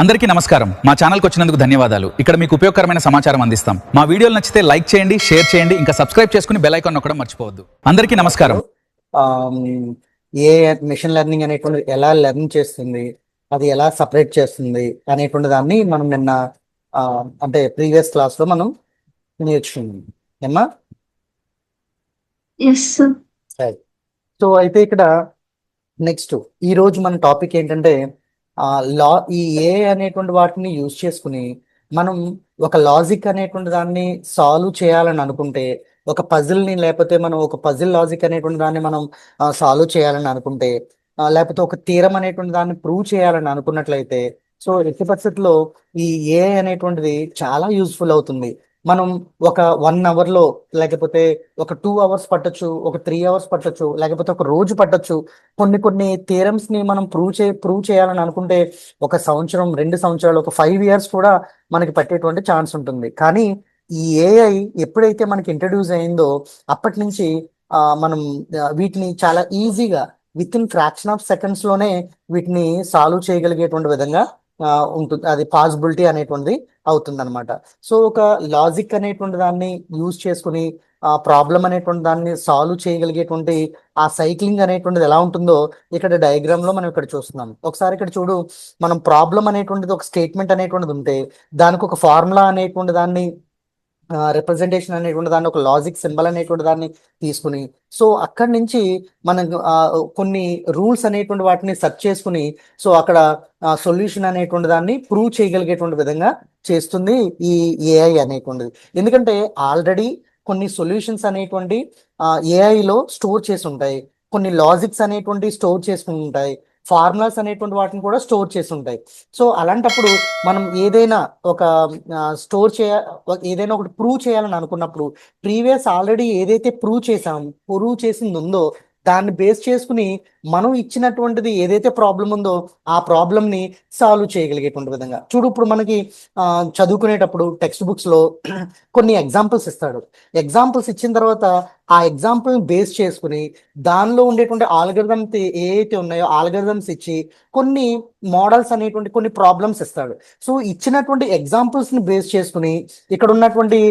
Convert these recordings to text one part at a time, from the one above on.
అందరికీ నమస్కారం. మా ఛానల్కి వచ్చినందుకు ధన్యవాదాలు. ఇక్కడ మీకు ఉపయోగకరమైన సమాచారం అందిస్తాం. మా వీడియోలు నచ్చితే లైక్ చేయండి, షేర్ చేయండి, ఇంకా సబ్స్క్రైబ్ చేసుకుని బెల్ ఐకాన్ నొక్కడం మర్చిపోవద్దు. అందరికీ నమస్కారం. ఏ మిషన్ లెర్నింగ్ అనేటువంటి ఎలా లెర్న్ చేస్తుంది, అది ఎలా సపరేట్ చేస్తుంది అనేటువంటి దాన్ని మనం నిన్న అంటే ప్రీవియస్ క్లాస్ లో మనం నేర్చుకున్నాం ఏమా. సో అయితే ఇక్కడ నెక్స్ట్ ఈ రోజు మన టాపిక్ ఏంటంటే ఈ ఏ అనేటువంటి వాటిని యూజ్ చేసుకుని మనం ఒక లాజిక్ అనేటువంటి దాన్ని సాల్వ్ చేయాలని అనుకుంటే, ఒక పజిల్ని లేకపోతే మనం ఒక పజిల్ లాజిక్ అనేటువంటి దాన్ని మనం సాల్వ్ చేయాలని అనుకుంటే, లేకపోతే ఒక థీరం అనేటువంటి దాన్ని ప్రూవ్ చేయాలని అనుకున్నట్లయితే, సో ఎట్టి పరిస్థితుల్లో ఈ ఏ అనేటువంటిది చాలా యూస్ఫుల్ అవుతుంది. మనం ఒక 1 hour లో, లేకపోతే ఒక 2 hours పట్టొచ్చు, ఒక 3 hours పట్టొచ్చు, లేకపోతే ఒక రోజు పట్టొచ్చు. కొన్ని థియరమ్స్ ని మనం ప్రూవ్ చేయాలని అనుకుంటే 1 సంవత్సరం, 2 సంవత్సరాలు, ఒక 5 years కూడా మనకి పట్టేటువంటి ఛాన్స్ ఉంటుంది. కానీ ఈ ఏఐ ఎప్పుడైతే మనకి ఇంట్రడ్యూస్ అయిందో అప్పటి నుంచి మనం వీటిని చాలా ఈజీగా with in fraction of seconds లోనే వీటిని సాల్వ్ చేయగలిగేటువంటి విధంగా ఉంటుంది. అది పాసిబిలిటీ అనేటువంటిది అవుతుంది అనమాట. సో ఒక లాజిక్ అనేటువంటి దాన్ని యూజ్ చేసుకుని ఆ ప్రాబ్లం అనేటువంటి దాన్ని సాల్వ్ చేయగలిగేటువంటి ఆ సైక్లింగ్ అనేటువంటిది ఎలా ఉంటుందో ఇక్కడ డయాగ్రామ్ లో మనం ఇక్కడ చూస్తున్నాం. ఒకసారి ఇక్కడ చూడు, మనం ప్రాబ్లం అనేటువంటిది ఒక స్టేట్మెంట్ అనేటువంటిది ఉంటే దానికి ఒక ఫార్ములా అనేటువంటి దాన్ని రిప్రజెంటేషన్ అనేటువంటి దాన్ని, ఒక లాజిక్ సింబల్ అనేటువంటి దాన్ని తీసుకుని, సో అక్కడి నుంచి మనం కొన్ని రూల్స్ అనేటువంటి వాటిని సెర్చ్ చేసుకుని, సో అక్కడ సొల్యూషన్ అనేటువంటి దాన్ని ప్రూవ్ చేయగలిగేటువంటి విధంగా చేస్తుంది ఈ ఏఐ అనేటువంటిది. ఎందుకంటే ఆల్రెడీ కొన్ని సొల్యూషన్స్ అనేటువంటి ఏఐలో స్టోర్ చేసి ఉంటాయి, కొన్ని లాజిక్స్ అనేటువంటి స్టోర్ చేసుకుని ఉంటాయి, ఫార్ములాస్ అనేటువంటి వాటిని కూడా స్టోర్ చేసి ఉంటాయి. సో అలాంటప్పుడు మనం ఏదైనా ఒక ఏదైనా ఒకటి ప్రూవ్ చేయాలని అనుకున్నప్పుడు ప్రీవియస్ ఆల్రెడీ ఏదైతే ప్రూవ్ చేసింది ఉందో దాన్ని బేస్ చేసుకుని మనం ఇచ్చినటువంటిది ఏదైతే ప్రాబ్లం ఉందో ఆ ప్రాబ్లమ్ని సాల్వ్ చేయగలిగేటువంటి విధంగా చూడు. ఇప్పుడు మనకి చదువుకునేటప్పుడు టెక్స్ట్ బుక్స్ లో కొన్ని ఎగ్జాంపుల్స్ ఇస్తాడు. ఎగ్జాంపుల్స్ ఇచ్చిన తర్వాత ఆ ఎగ్జాంపుల్ని బేస్ చేసుకుని దానిలో ఉండేటువంటి ఆల్గరిథమ్స్ ఏవైతే ఉన్నాయో ఆల్గరిథమ్స్ ఇచ్చి కొన్ని మోడల్స్ అనేటువంటి కొన్ని ప్రాబ్లమ్స్ ఇస్తాడు. సో ఇచ్చినటువంటి ఎగ్జాంపుల్స్ని బేస్ చేసుకుని ఇక్కడ ఉన్నటువంటి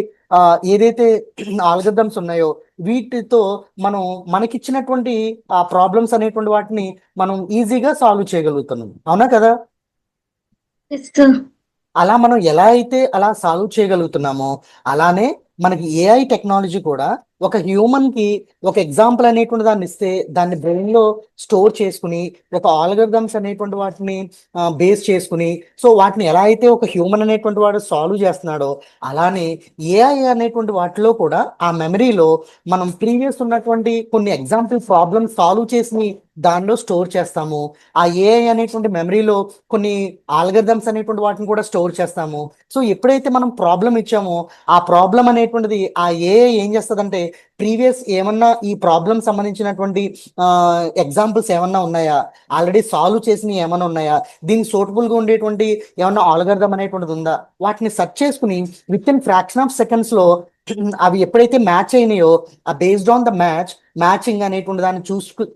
ఏదైతే ఆల్గరిథమ్స్ ఉన్నాయో వీటితో మనం మనకిచ్చినటువంటి ఆ ప్రాబ్లమ్స్ అనేటువంటి వాటిని మనం ఈజీగా సాల్వ్ చేయగలుగుతున్నాం. అవునా కదా? అలా మనం ఎలా అయితే అలా సాల్వ్ చేయగలుగుతున్నామో అలానే మనకి ఏఐ టెక్నాలజీ కూడా ఒక హ్యూమన్ కి ఒక ఎగ్జాంపుల్ అనేటువంటి దాన్ని ఇస్తే దాన్ని బ్రెయిన్ లో స్టోర్ చేసుకుని ఒక ఆల్గరిథమ్స్ అనేటువంటి వాటిని బేస్ చేసుకుని, సో వాటిని ఎలా అయితే ఒక హ్యూమన్ అనేటువంటి వాడు సాల్వ్ చేస్తున్నాడో అలానే ఏఐ అనేటువంటి వాటిలో కూడా ఆ మెమరీలో మనం ప్రీవియస్ ఉన్నటువంటి కొన్ని ఎగ్జాంపుల్ ప్రాబ్లమ్స్ సాల్వ్ చేసి దానిలో స్టోర్ చేస్తాము. ఆ ఏఐ అనేటువంటి మెమరీలో కొన్ని ఆల్గరిథమ్స్ అనేటువంటి వాటిని కూడా స్టోర్ చేస్తాము. సో ఎప్పుడైతే మనం ప్రాబ్లం ఇచ్చామో ఆ ప్రాబ్లం అనేటువంటిది ఆ ఏఐ ఏం చేస్తుందంటే ప్రీవియస్ ఏమన్నా ఈ ప్రాబ్లం సంబంధించినటువంటి ఎగ్జాంపుల్స్ ఏమన్నా ఉన్నాయా, ఆల్రెడీ సాల్వ్ చేసినవి ఏమన్నా ఉన్నాయా, దీనికి సూటబుల్గా ఉండేటువంటి ఏమన్నా ఆల్గరిథం అనేటువంటిది ఉందా, వాటిని సెర్చ్ చేసుకుని విత్ ఇన్ ఫ్రాక్షన్ ఆఫ్ సెకండ్స్లో అవి ఎప్పుడైతే మ్యాచ్ అయినాయో ఆ బేస్డ్ ఆన్ ద మ్యాచింగ్ అనేటువంటి దాన్ని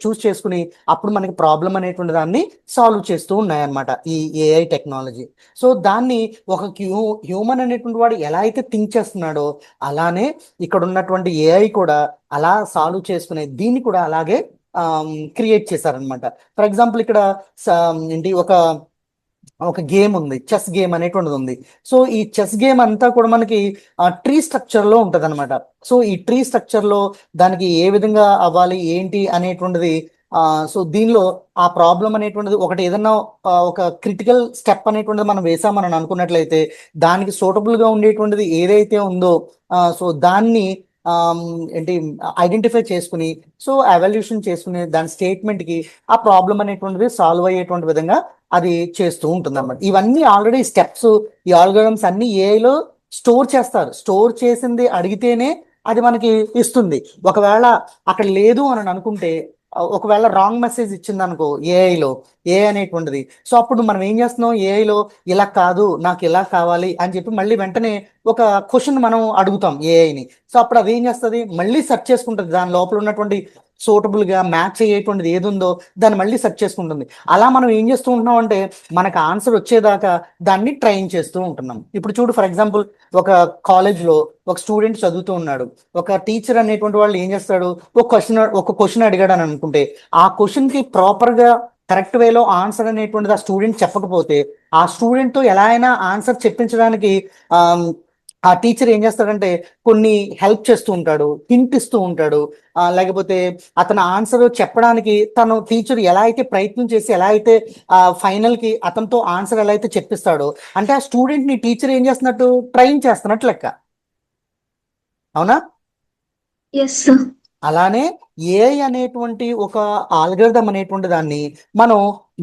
చూస్ చేసుకుని అప్పుడు మనకి ప్రాబ్లం అనేటువంటి దాన్ని సాల్వ్ చేస్తూ ఉన్నాయన్నమాట ఈ ఏఐ టెక్నాలజీ. సో దాన్ని ఒక హ్యూమన్ అనేటువంటి వాడు ఎలా అయితే థింక్ చేస్తున్నాడో అలానే ఇక్కడ ఉన్నటువంటి ఏఐ కూడా అలా సాల్వ్ చేసుకునే దీన్ని కూడా అలాగే క్రియేట్ చేశారనమాట. ఫర్ ఎగ్జాంపుల్ ఇక్కడ ఏంటి ఒక గేమ్ ఉంది, చెస్ గేమ్ అనేటువంటిది ఉంది. సో ఈ చెస్ గేమ్ అంతా కూడా మనకి ట్రీ స్ట్రక్చర్ లో ఉంటది అనమాట. సో ఈ ట్రీ స్ట్రక్చర్ లో దానికి ఏ విధంగా అవ్వాలి ఏంటి అనేటువంటిది సో దీనిలో ఆ ప్రాబ్లం అనేటువంటిది ఒకటి ఏదన్నా ఒక క్రిటికల్ స్టెప్ అనేటువంటిది మనం వేసామని అనుకున్నట్లయితే దానికి సూటబుల్ గా ఉండేటువంటిది ఏదైతే ఉందో సో దాన్ని ఏంటి ఐడెంటిఫై చేసుకుని, సో ఎవల్యూషన్ చేసుకుని దాని స్టేట్మెంట్ కి ఆ ప్రాబ్లం అనేటువంటిది సాల్వ్ అయ్యేటువంటి విధంగా అది చేస్తూ ఉంటుంది అన్నమాట. ఇవన్నీ ఆల్రెడీ స్టెప్స్, ఈ ఆల్గోరిథమ్స్ అన్ని ఏఐలో స్టోర్ చేస్తారు. స్టోర్ చేసింది అడిగితేనే అది మనకి ఇస్తుంది. ఒకవేళ అక్కడ లేదు అని అనుకుంటే, ఒకవేళ రాంగ్ మెసేజ్ ఇచ్చింది అనుకో ఏఐలో, ఏ అనేటువంటిది. సో అప్పుడు మనం ఏం చేస్తున్నాం, ఏఐలో ఇలా కాదు నాకు ఇలా కావాలి అని చెప్పి మళ్ళీ వెంటనే ఒక క్వశ్చన్ మనం అడుగుతాం ఏఐని. సో అప్పుడు అది ఏం చేస్తుంది, మళ్ళీ సెర్చ్ చేసుకుంటుంది దాని లోపల ఉన్నటువంటి సూటబుల్ గా మ్యాచ్ అయ్యేటువంటిది ఏది ఉందో దాన్ని మళ్ళీ సెర్చ్ చేసుకుంటుంది. అలా మనం ఏం చేస్తూ ఉంటున్నాం అంటే మనకు ఆన్సర్ వచ్చేదాకా దాన్ని ట్రైన్ చేస్తూ ఉంటున్నాం. ఇప్పుడు చూడు, ఫర్ ఎగ్జాంపుల్ ఒక కాలేజ్ లో ఒక స్టూడెంట్ చదువుతూ ఉన్నాడు. ఒక టీచర్ అనేటువంటి వాళ్ళు ఏం చేస్తాడు, ఒక క్వశ్చన్ అడిగాడు అని అనుకుంటే ఆ క్వశ్చన్ కి ప్రాపర్ గా కరెక్ట్ వేలో ఆన్సర్ అనేటువంటిది ఆ స్టూడెంట్ చెప్పకపోతే ఆ స్టూడెంట్ తో ఎలా అయినా ఆన్సర్ చెప్పించడానికి ఆ ఆ టీచర్ ఏం చేస్తాడంటే కొన్ని హెల్ప్ చేస్తూ ఉంటాడు, హింట్ ఇస్తూ ఉంటాడు. లేకపోతే అతను ఆన్సర్ చెప్పడానికి తను టీచర్ ఎలా అయితే ప్రయత్నం చేసి ఎలా అయితే ఫైనల్ కి అతనితో ఆన్సర్ ఎలా అయితే చెప్పిస్తాడో, అంటే ఆ స్టూడెంట్ ని టీచర్ ఏం చేస్తున్నట్టు ట్రైన్ చేస్తున్నట్టు లెక్క. అవునా? Yes sir. అలానే ఏఐ అనేటువంటి ఒక ఆల్గరిథం అనేటువంటి దాన్ని మనం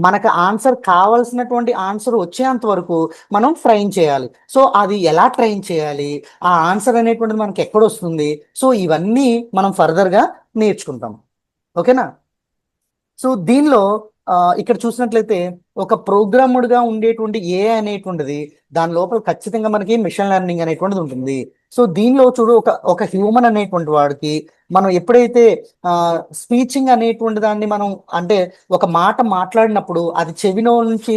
మనకు ఆన్సర్ కావాల్సినటువంటి ఆన్సర్ వచ్చేంత వరకు మనం ట్రైన్ చేయాలి. సో అది ఎలా ట్రైన్ చేయాలి, ఆ ఆన్సర్ అనేటువంటిది మనకి ఎక్కడ వస్తుంది, సో ఇవన్నీ మనం ఫర్దర్గా నేర్చుకుంటాం. ఓకేనా? సో దీనిలో ఇక్కడ చూసినట్లయితే ఒక ప్రోగ్రామ్డ్ గా ఉండేటువంటి ఏఐ అనేటువంటిది దాని లోపల ఖచ్చితంగా మనకి మిషన్ లెర్నింగ్ అనేటువంటిది ఉంటుంది. సో దీనిలో చూడు, ఒక హ్యూమన్ అనేటువంటి వాడికి మనం ఎప్పుడైతే స్పీచింగ్ అనేటువంటి దాన్ని మనం అంటే ఒక మాట మాట్లాడినప్పుడు అది చెవిలో నుంచి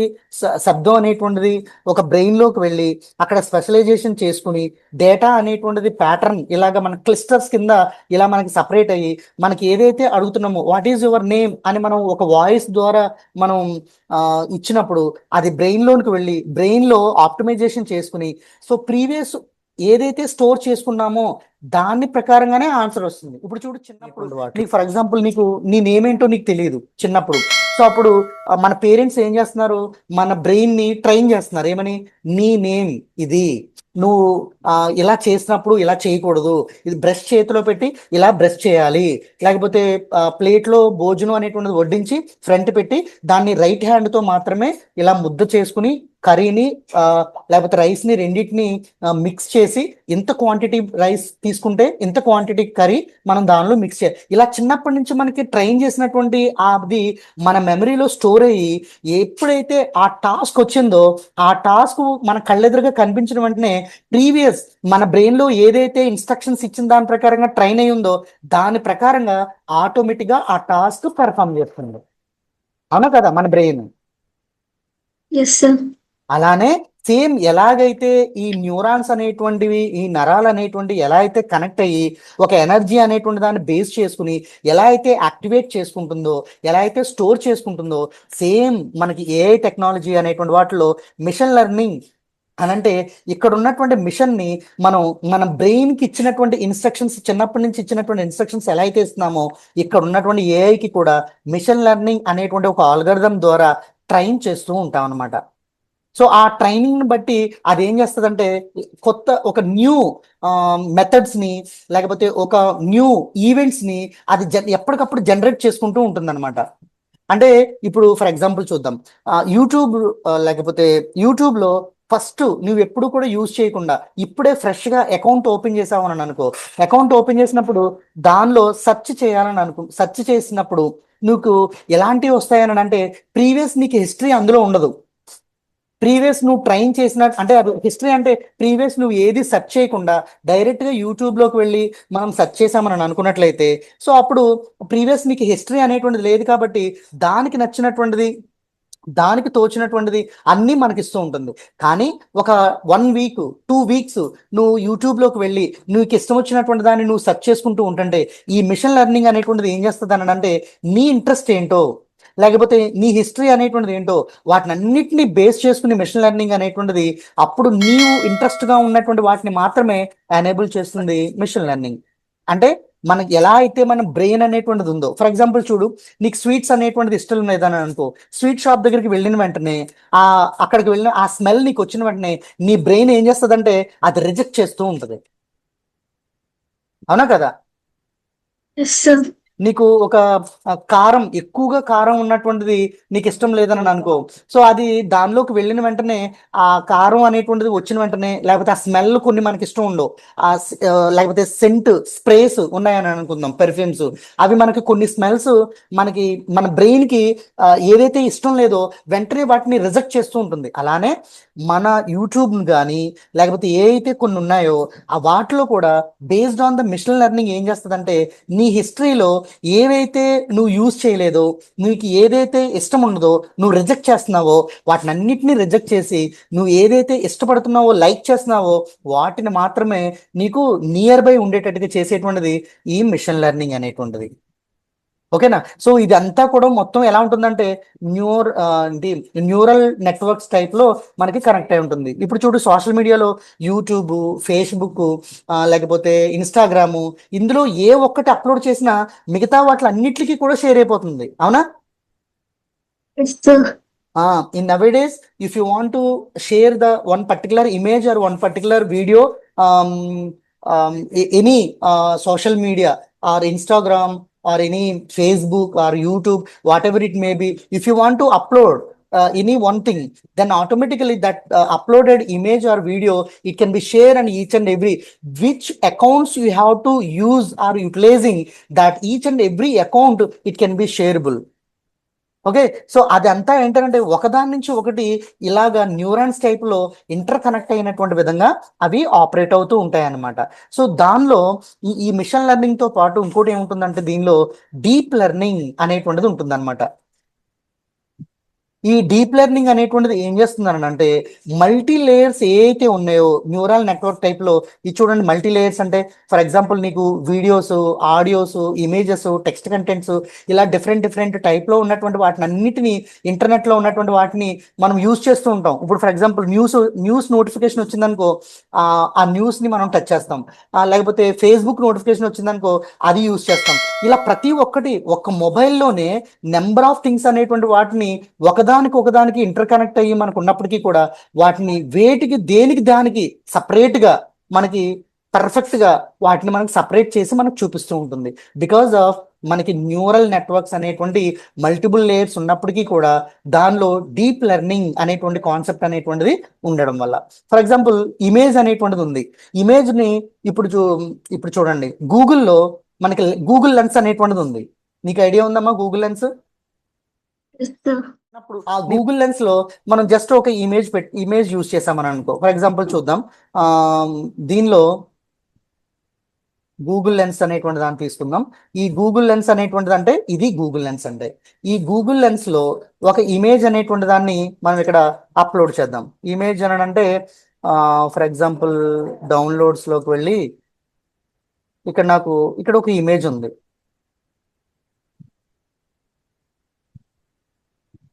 శబ్దం అనేటువంటిది ఒక బ్రెయిన్ లోకి వెళ్ళి అక్కడ స్పెషలైజేషన్ చేసుకుని డేటా అనేటువంటిది ప్యాటర్న్ ఇలాగ మన క్లిస్టర్స్ కింద ఇలా మనకి సపరేట్ అయ్యి మనకి ఏదైతే అడుగుతున్నామో వాట్ ఈజ్ యువర్ నేమ్ అని మనం ఒక వాయిస్ ద్వారా మనం ఇచ్చినప్పుడు అది బ్రెయిన్ లోనికి వెళ్ళి బ్రెయిన్ లో ఆప్టిమైజేషన్ చేసుకుని సో ప్రీవియస్ ఏదైతే స్టోర్ చేసుకున్నామో దాని ప్రకారంగానే ఆన్సర్ వస్తుంది. ఇప్పుడు చూడు, చిన్నప్పుడు నీకు ఫర్ ఎగ్జాంపుల్ నీకు నీ నేమ్ ఏంటో నీకు తెలియదు చిన్నప్పుడు. సో అప్పుడు మన పేరెంట్స్ ఏం చేస్తున్నారు, మన బ్రెయిన్ ని ట్రైన్ చేస్తున్నారు. ఏమని, నీ నేమ్ ఇది, నువ్వు ఇలా చేసినప్పుడు ఇలా చేయకూడదు, ఇది బ్రష్ చేతిలో పెట్టి ఇలా బ్రష్ చేయాలి, లేకపోతే ప్లేట్లో భోజనం అనేటువంటిది వడ్డించి ఫ్రంట్ పెట్టి దాన్ని రైట్ హ్యాండ్ తో మాత్రమే ఇలా ముద్ద చేసుకుని కర్రీని లేకపోతే రైస్ ని రెండింటిని మిక్స్ చేసి ఇంత క్వాంటిటీ రైస్ తీసుకుంటే ఇంత క్వాంటిటీ కర్రీ మనం దానిలో మిక్స్ చేయాలి. ఇలా చిన్నప్పటి నుంచి మనకి ట్రైన్ చేసినటువంటి అది మన మెమరీలో స్టోర్ అయ్యి ఎప్పుడైతే ఆ టాస్క్ వచ్చిందో ఆ టాస్క్ మన కళ్ళెదురుగా కనిపించిన వెంటనే ప్రీవియస్ మన బ్రెయిన్ లో ఏదైతే ఇన్స్ట్రక్షన్స్ ఇచ్చిన దాని ప్రకారంగా ట్రైన్ అయి ఉందో దాని ప్రకారంగా ఆటోమేటిక్ గా ఆ టాస్క్ పెర్ఫామ్ చేస్తుంది. అవునా కదా మన బ్రెయిన్? Yes sir. అలానే సేమ్ ఎలాగైతే ఈ న్యూరాన్స్ అనేటువంటివి ఈ నరాలు అనేటువంటివి ఎలా అయితే కనెక్ట్ అయ్యి ఒక ఎనర్జీ అనేటువంటి దాన్ని బేస్ చేసుకుని ఎలా అయితే యాక్టివేట్ చేసుకుంటుందో ఎలా అయితే స్టోర్ చేసుకుంటుందో సేమ్ మనకి ఏఐ టెక్నాలజీ అనేటువంటి వాటిలో మిషన్ లెర్నింగ్ అనంటే ఇక్కడ ఉన్నటువంటి మిషన్ ని మనం మన బ్రెయిన్ కి ఇచ్చినటువంటి ఇన్స్ట్రక్షన్స్ చిన్నప్పటి నుంచి ఇచ్చినటువంటి ఇన్స్ట్రక్షన్స్ ఎలా అయితే ఇస్తున్నామో ఇక్కడ ఉన్నటువంటి ఏఐకి కూడా మిషన్ లెర్నింగ్ అనేటువంటి ఒక ఆల్గరిథం ద్వారా ట్రైన్ చేస్తూ ఉంటాం అనమాట. సో ఆ ట్రైనింగ్ బట్టి అది ఏం చేస్తుందంటే కొత్త ఒక న్యూ మెథడ్స్ ని లేకపోతే ఒక న్యూ ఈవెంట్స్ ని అది ఎప్పటికప్పుడు జనరేట్ చేసుకుంటూ ఉంటుంది అనమాట. అంటే ఇప్పుడు ఫర్ ఎగ్జాంపుల్ చూద్దాం, యూట్యూబ్ లేకపోతే యూట్యూబ్ లో ఫస్ట్ నువ్వు ఎప్పుడు కూడా యూజ్ చేయకుండా ఇప్పుడే ఫ్రెష్ గా అకౌంట్ ఓపెన్ చేసావని అనుకో, అకౌంట్ ఓపెన్ చేసినప్పుడు దానిలో సెర్చ్ చేయాలని సెర్చ్ చేసినప్పుడు నీకు ఎలాంటివి వస్తాయని అంటే ప్రీవియస్ నీకు హిస్టరీ అందులో ఉండదు. ప్రీవియస్ నువ్వు ట్రైన్ చేసిన అంటే హిస్టరీ అంటే ప్రీవియస్ నువ్వు ఏది సెర్చ్ చేయకుండా డైరెక్ట్ గా యూట్యూబ్ లోకి వెళ్ళి మనం సెర్చ్ చేసామని అనుకున్నట్లయితే సో అప్పుడు ప్రీవియస్ నీకు హిస్టరీ అనేటువంటిది లేదు కాబట్టి దానికి నచ్చినటువంటిది దానికి తోచినటువంటిది అన్నీ మనకి ఇస్తూ ఉంటుంది. కానీ ఒక 1 వీక్ 2 వీక్స్ నువ్వు యూట్యూబ్ లోకి వెళ్ళి నీకు ఇష్టం వచ్చినటువంటి దాన్ని నువ్వు సెర్చ్ చేసుకుంటూ ఉంటుంటే ఈ మిషన్ లెర్నింగ్ అనేటువంటిది ఏం చేస్తుంది అని అంటే నీ ఇంట్రెస్ట్ ఏంటో లేకపోతే నీ హిస్టరీ అనేటువంటిది ఏంటో వాటిని అన్నిటిని బేస్ చేసుకుని మిషన్ లెర్నింగ్ అనేటువంటిది అప్పుడు నీవు ఇంట్రెస్ట్ గా ఉన్నటువంటి వాటిని మాత్రమే ఎనేబుల్ చేస్తుంది మిషన్ లెర్నింగ్. అంటే మనకి ఎలా అయితే మన బ్రెయిన్ అనేటువంటిది ఉందో, ఫర్ ఎగ్జాంపుల్ చూడు, నీకు స్వీట్స్ అనేటువంటిది ఇష్టం లేదని అనుకో, స్వీట్ షాప్ దగ్గరికి వెళ్ళిన వెంటనే అక్కడికి వెళ్ళిన ఆ స్మెల్ నీకు వచ్చిన వెంటనే నీ బ్రెయిన్ ఏం చేస్తుందంటే అది రిజెక్ట్ చేస్తూ ఉంటుంది. అవునా కదా? Yes sir. నీకు ఒక కారం ఎక్కువగా కారం ఉన్నటువంటిది నీకు ఇష్టం లేదని అనుకో. సో అది దానిలోకి వెళ్ళిన వెంటనే ఆ కారం అనేటువంటిది వచ్చిన వెంటనే, లేకపోతే ఆ స్మెల్ కొన్ని మనకి ఇష్టం ఉండవు, లేకపోతే సెంట్ స్ప్రేస్ ఉన్నాయని అనుకుందాం, పెర్ఫ్యూమ్స్, అవి మనకి కొన్ని స్మెల్స్ మనకి మన బ్రెయిన్ కి ఏదైతే ఇష్టం లేదో వెంటనే వాటిని రిజెక్ట్ చేస్తూ ఉంటుంది. అలానే మన యూట్యూబ్ కానీ లేకపోతే ఏ అయితే కొన్ని ఉన్నాయో ఆ వాటిలో కూడా based on the machine learning ఏం చేస్తుందంటే నీ హిస్టరీలో ఏవైతే నువ్వు యూజ్ చేయలేదో, నీకు ఏదైతే ఇష్టం ఉండదో, నువ్వు రిజెక్ట్ చేస్తున్నావో వాటిని అన్నిటినీ రిజెక్ట్ చేసి నువ్వు ఏదైతే ఇష్టపడుతున్నావో, లైక్ చేస్తున్నావో వాటిని మాత్రమే నీకు నియర్ బై ఉండేటట్టుగా చేసేటువంటిది ఈ మిషన్ లెర్నింగ్ అనేటువంటిది. ఓకేనా? సో ఇదంతా కూడా మొత్తం ఎలా ఉంటుందంటే న్యూరల్ నెట్వర్క్స్ టైప్ లో మనకి కనెక్ట్ అయి ఉంటుంది. ఇప్పుడు చూడు, సోషల్ మీడియాలో యూట్యూబ్, ఫేస్బుక్, లేకపోతే ఇన్స్టాగ్రాము, ఇందులో ఏ ఒక్కటి అప్లోడ్ చేసినా మిగతా వాటిలన్నిటికీ కూడా షేర్ అయిపోతుంది. అవునా? Yes, sir. In nowadays, if you want to share the one particular image or one particular video, any social media or Instagram or any Facebook or YouTube, whatever it may be, if you want to upload any one thing, then automatically that uploaded image or video, it can be shared and each and every which accounts you have to use or utilizing that each and every account, it can be shareable. Okay. So అదంతా ఏంటంటే ఒకదాని నుంచి ఒకటి ఇలాగా neurons type లో inter connect అయినటువంటి విధంగా అవి ఆపరేట్ అవుతూ ఉంటాయి అన్నమాట. సో దానిలో ఈ మిషన్ లెర్నింగ్ తో పాటు ఇంకోటి ఏముంటుందంటే దీనిలో డీప్ లెర్నింగ్ అనేటువంటిది ఉంటుంది అనమాట. ఈ డీప్ లెర్నింగ్ అనేటువంటిది ఏం చేస్తుందని అంటే మల్టీ లేయర్స్ ఏవైతే ఉన్నాయో న్యూరల్ నెట్వర్క్ టైప్ లో, ఇది చూడండి, మల్టీ లేయర్స్ అంటే ఫర్ ఎగ్జాంపుల్ నీకు videos, audios, images, text contents, ఇలా డిఫరెంట్ టైప్ లో ఉన్నటువంటి వాటిని అన్నిటిని, ఇంటర్నెట్ లో ఉన్నటువంటి వాటిని మనం యూజ్ చేస్తూ ఉంటాం. ఇప్పుడు ఫర్ ఎగ్జాంపుల్ న్యూస్ నోటిఫికేషన్ వచ్చిందనుకో, ఆ న్యూస్ ని మనం టచ్ చేస్తాం. లేకపోతే ఫేస్బుక్ నోటిఫికేషన్ వచ్చిందనుకో అది యూజ్ చేస్తాం. ఇలా ప్రతి ఒక్కటి ఒక్క మొబైల్లోనే నెంబర్ ఆఫ్ థింగ్స్ అనేటువంటి వాటిని ఒకదానికి ఇంటర్ కనెక్ట్ అయ్యి మనకు ఉన్నప్పటికీ కూడా వాటిని వేటికి దేనికి దానికి సపరేట్ గా మనకి పర్ఫెక్ట్ గా వాటిని మనకి సపరేట్ చేసి మనకు చూపిస్తూ ఉంటుంది. బికాస్ ఆఫ్ మనకి న్యూరల్ నెట్వర్క్స్ అనేటువంటి మల్టిపుల్ లేయర్స్ ఉన్నప్పటికీ కూడా దానిలో డీప్ లెర్నింగ్ అనేటువంటి కాన్సెప్ట్ అనేటువంటిది ఉండడం వల్ల. ఫర్ ఎగ్జాంపుల్ ఇమేజ్ అనేటువంటిది ఉంది. ఇమేజ్ ని ఇప్పుడు చూడండి, గూగుల్లో మనకి గూగుల్ లెన్స్ అనేటువంటిది ఉంది. నీకు ఐడియా ఉందమ్మా గూగుల్ లెన్స్? Yes, sir. అప్పుడు ఆ గూగుల్ లెన్స్ లో మనం జస్ట్ ఒక ఇమేజ్ యూజ్ చేసామని అనుకో. ఫర్ ఎగ్జాంపుల్ చూద్దాం, దీనిలో గూగుల్ లెన్స్ అనేటువంటి దాన్ని తీసుకుందాం. ఈ గూగుల్ లెన్స్ అనేటువంటిది అంటే ఇది గూగుల్ లెన్స్ అంటే, ఈ గూగుల్ లెన్స్ లో ఒక ఇమేజ్ అనేటువంటి దాన్ని మనం ఇక్కడ అప్లోడ్ చేద్దాం. ఇమేజ్ అని అంటే ఫర్ ఎగ్జాంపుల్ డౌన్లోడ్స్ లోకి వెళ్ళి ఇక్కడ ఒక ఇమేజ్ ఉంది,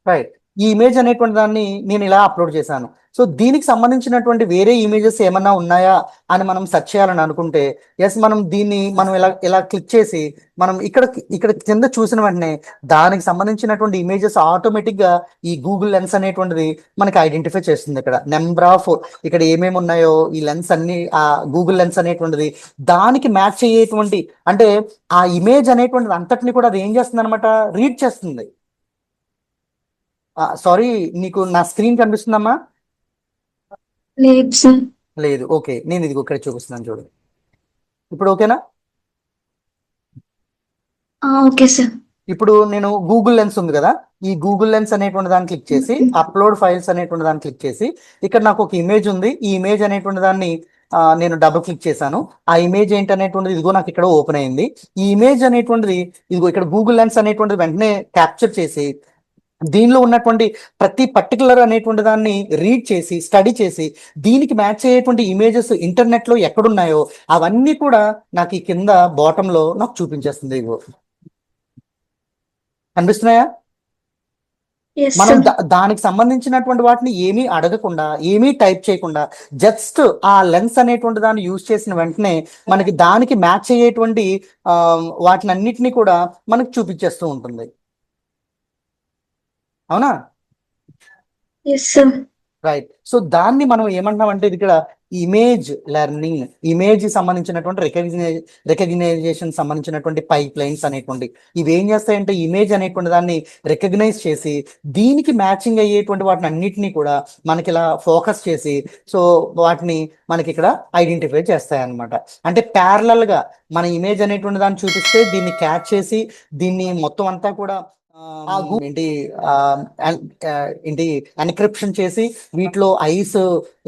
రైట్? ఈ ఇమేజ్ అనేటువంటి దాన్ని నేను ఇలా అప్లోడ్ చేశాను. సో దీనికి సంబంధించినటువంటి వేరే ఇమేజెస్ ఏమన్నా ఉన్నాయా అని మనం సెర్చ్ చేయాలని అనుకుంటే, ఎస్, మనం ఇలా క్లిక్ చేసి మనం ఇక్కడ కింద చూసిన వెంటనే దానికి సంబంధించినటువంటి ఇమేజెస్ ఆటోమేటిక్ గా ఈ గూగుల్ లెన్స్ అనేటువంటిది మనకి ఐడెంటిఫై చేస్తుంది. ఇక్కడ నెంబర్ ఆఫ్ ఇక్కడ ఏమేమి ఉన్నాయో ఈ లెన్స్ అన్ని, ఆ గూగుల్ లెన్స్ అనేటువంటిది దానికి మ్యాచ్ అయ్యేటువంటి, అంటే ఆ ఇమేజ్ అనేటువంటిది అంతటిని కూడా అది ఏం చేస్తుంది అనమాట, రీడ్ చేస్తుంది. సారీ, నీకు నా స్క్రీన్ కనిపిస్తుందమ్మా? లేదు సార్. లేదు. ఓకే, నేను ఇది ఇక్కడ చూపిస్తున్నాను చూడు. ఇప్పుడు ఓకేనా? Okay sir. ఇప్పుడు నేను గూగుల్ లెన్స్ ఉంది కదా, ఈ గూగుల్ లెన్స్ అనేటువంటి దాన్ని క్లిక్ చేసి అప్లోడ్ ఫైల్స్ అనేటువంటి దాన్ని క్లిక్ చేసి ఇక్కడ నాకు ఒక ఇమేజ్ ఉంది. ఈ ఇమేజ్ అనేటువంటి దాన్ని నేను డబుల్ క్లిక్ చేశాను. ఆ ఇమేజ్ ఏంటనేటువంటిది ఇదిగో నాకు ఇక్కడ ఓపెన్ అయింది. ఈ ఇమేజ్ అనేటువంటిది ఇదిగో ఇక్కడ గూగుల్ లెన్స్ అనేటువంటిది వెంటనే క్యాప్చర్ చేసి దీనిలో ఉన్నటువంటి ప్రతి పర్టికులర్ అనేటువంటి దాన్ని రీడ్ చేసి స్టడీ చేసి దీనికి మ్యాచ్ అయ్యేటువంటి ఇమేజెస్ ఇంటర్నెట్ లో ఎక్కడున్నాయో అవన్నీ కూడా నాకు ఈ కింద బాటమ్ లో నాకు చూపించేస్తుంది. ఇగో కనిపిస్తున్నాయా? ఎస్ మనం సార్. దానికి సంబంధించినటువంటి వాటిని ఏమీ అడగకుండా, ఏమీ టైప్ చేయకుండా జస్ట్ ఆ లెన్స్ అనేటువంటి దాన్ని యూజ్ చేసిన వెంటనే మనకి దానికి మ్యాచ్ అయ్యేటువంటి వాటిని అన్నిటినీ కూడా మనకి చూపించేస్తూ ఉంటుంది. అవునా? Yes sir. రైట్. సో దాన్ని మనం ఏమంటామంటే ఇది ఇక్కడ ఇమేజ్ లెర్నింగ్, ఇమేజ్ సంబంధించినటువంటి రికగ్నైజేషన్ సంబంధించినటువంటి పైప్ లైన్స్ అనేటువంటి ఇవి ఏం చేస్తాయంటే ఇమేజ్ అనేటువంటి దాన్ని రికగ్నైజ్ చేసి దీనికి మ్యాచింగ్ అయ్యేటువంటి వాటిని అన్నిటినీ కూడా మనకి ఇలా ఫోకస్ చేసి సో వాటిని మనకి ఇక్కడ ఐడెంటిఫై చేస్తాయి అన్నమాట. అంటే ప్యారలల్ గా మన ఇమేజ్ అనేటువంటి దాన్ని చూపిస్తే దీన్ని క్యాచ్ చేసి దీన్ని మొత్తం అంతా కూడా ఏంటి ఏంటి ఎన్క్రిప్షన్ చేసి వీటిలో ఐస్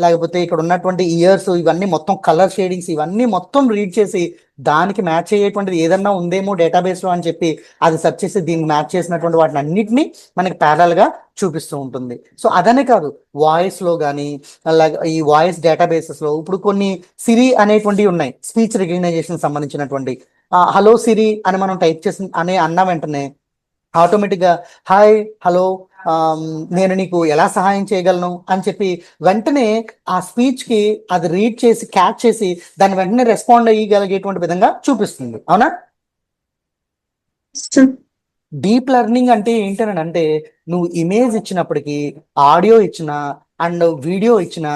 లేకపోతే ఇక్కడ ఉన్నటువంటి ఇయర్స్ ఇవన్నీ మొత్తం కలర్ షేడింగ్స్ ఇవన్నీ మొత్తం రీడ్ చేసి దానికి మ్యాచ్ అయ్యేటువంటిది ఏదన్నా ఉందేమో డేటాబేస్ లో అని చెప్పి అది సెర్చ్ చేసి దీన్ని మ్యాచ్ చేసినటువంటి వాటిని అన్నిటినీ మనకి ప్యారల్ గా చూపిస్తూ ఉంటుంది. సో అదనే కాదు వాయిస్ లో కానీ అలాగే ఈ వాయిస్ డేటాబేసెస్ లో ఇప్పుడు కొన్ని సిరి అనేటువంటివి ఉన్నాయి, స్పీచ్ రికగ్నైజేషన్ సంబంధించినటువంటి. హలో సిరి అని మనం టైప్ చేసి అన్న వెంటనే ఆటోమేటిక్ గా హాయ్ హలో నేను నీకు ఎలా సహాయం చేయగలను అని చెప్పి వెంటనే ఆ స్పీచ్ కి అది రీడ్ చేసి క్యాచ్ చేసి దాన్ని వెంటనే రెస్పాండ్ అయ్యగలిగేటువంటి విధంగా చూపిస్తుంది. అవునా? sir. డీప్ లెర్నింగ్ అంటే ఏంటని అంటే నువ్వు ఇమేజ్ ఇచ్చినప్పటికీ ఆడియో ఇచ్చిన అండ్ వీడియో ఇచ్చిన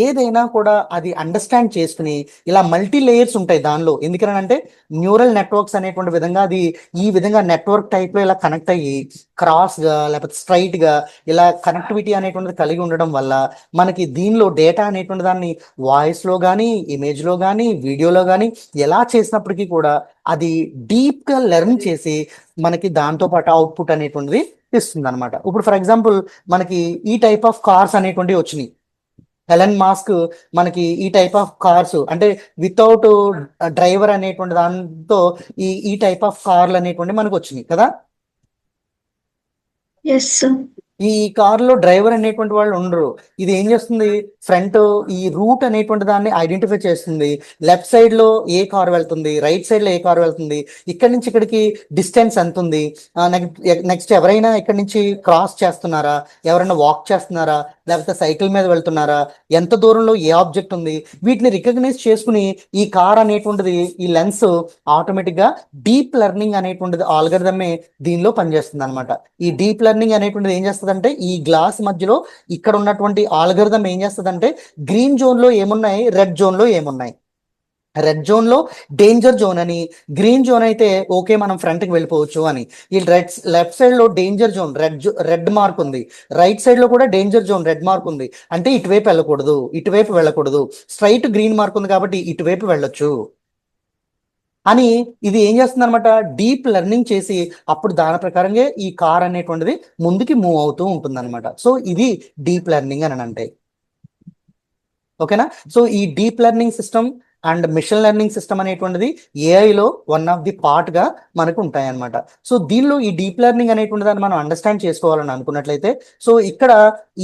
ఏదైనా కూడా అది అండర్స్టాండ్ చేసుకుని ఇలా మల్టీ లేయర్స్ ఉంటాయి దానిలో. ఎందుకనంటే న్యూరల్ నెట్వర్క్స్ అనేటువంటి విధంగా అది ఈ విధంగా నెట్వర్క్ టైప్ లో ఇలా కనెక్ట్ అయ్యి క్రాస్ గా లేకపోతే స్ట్రైట్ గా ఇలా కనెక్టివిటీ అనేటువంటిది కలిగి ఉండడం వల్ల మనకి దీనిలో డేటా అనేటువంటి దాన్ని వాయిస్ లో కానీ ఇమేజ్ లో కానీ వీడియోలో కానీ ఎలా చేసినప్పటికీ కూడా అది డీప్ గా లెర్న్ చేసి మనకి దాంతో పాటు అవుట్పుట్ అనేటువంటిది ఇస్తుంది అనమాట. ఇప్పుడు ఫర్ ఎగ్జాంపుల్ మనకి ఈ టైప్ ఆఫ్ కార్స్ అనేటువంటివి వచ్చినాయి. ఎలన్ మాస్క్ మనకి ఈ టైప్ ఆఫ్ కార్స్ అంటే వితౌట్ డ్రైవర్ అనేటువంటి దాంతో ఈ టైప్ ఆఫ్ కార్లు అనేటువంటి మనకు వచ్చినాయి కదా. Yes, sir. ఈ కారులో డ్రైవర్ అనేటువంటి వాళ్ళు ఉండరు. ఇది ఏం చేస్తుంది, ఫ్రంట్ ఈ రూట్ అనేటువంటి దాన్ని ఐడెంటిఫై చేస్తుంది. లెఫ్ట్ సైడ్ లో ఏ కార్ వెళ్తుంది, రైట్ సైడ్ లో ఏ కార్ వెళ్తుంది, ఇక్కడ నుంచి ఇక్కడికి డిస్టెన్స్ ఎంత ఉంది, నెక్స్ట్ ఎవరైనా ఇక్కడ నుంచి క్రాస్ చేస్తున్నారా, ఎవరైనా వాక్ చేస్తున్నారా, లేకపోతే సైకిల్ మీద వెళ్తున్నారా, ఎంత దూరంలో ఏ ఆబ్జెక్ట్ ఉంది, వీటిని రికగ్నైజ్ చేసుకుని ఈ కార్ అనేటువంటిది ఈ లెన్స్ ఆటోమేటిక్ గా డీప్ లెర్నింగ్ అనేటువంటిది ఆల్గరిథమే దీనిలో పనిచేస్తుంది అనమాట. ఈ డీప్ లెర్నింగ్ అనేటువంటిది ఏం చేస్తుందంటే ఈ గ్లాస్ మధ్యలో ఇక్కడ ఉన్నటువంటి ఆల్గరిథం ఏం చేస్తుందంటే గ్రీన్ జోన్ లో ఏమున్నాయి, రెడ్ జోన్ లో ఏమున్నాయి, రెడ్ జోన్ లో డేంజర్ జోన్ అని, గ్రీన్ జోన్ అయితే ఓకే మనం ఫ్రంట్ కి వెళ్ళిపోవచ్చు అని. ఈ లెఫ్ట్ సైడ్ లో డేంజర్ జోన్ రెడ్ మార్క్ ఉంది, రైట్ సైడ్ లో కూడా డేంజర్ జోన్ రెడ్ మార్క్ ఉంది, అంటే ఇటువైపు వెళ్ళకూడదు, ఇటువైపు వెళ్ళకూడదు, స్ట్రైట్ గ్రీన్ మార్క్ ఉంది కాబట్టి ఇటువైపు వెళ్ళొచ్చు అని ఇది ఏం చేస్తుంది అనమాట, డీప్ లెర్నింగ్ చేసి అప్పుడు దాని ప్రకారంగా ఈ కార్ అనేటువంటిది ముందుకి మూవ్ అవుతూ ఉంటుంది అనమాట. సో ఇది డీప్ లెర్నింగ్ అని అంటే ఓకేనా. సో ఈ deep learning system and machine learning system అనేటువంటిది ఏఐలో వన్ ఆఫ్ ది పార్ట్ గా మనకు ఉంటాయి అనమాట. సో దీనిలో ఈ డీప్ లెర్నింగ్ అనేటువంటి దాన్ని మనం అండర్స్టాండ్ చేసుకోవాలని అనుకున్నట్లయితే సో ఇక్కడ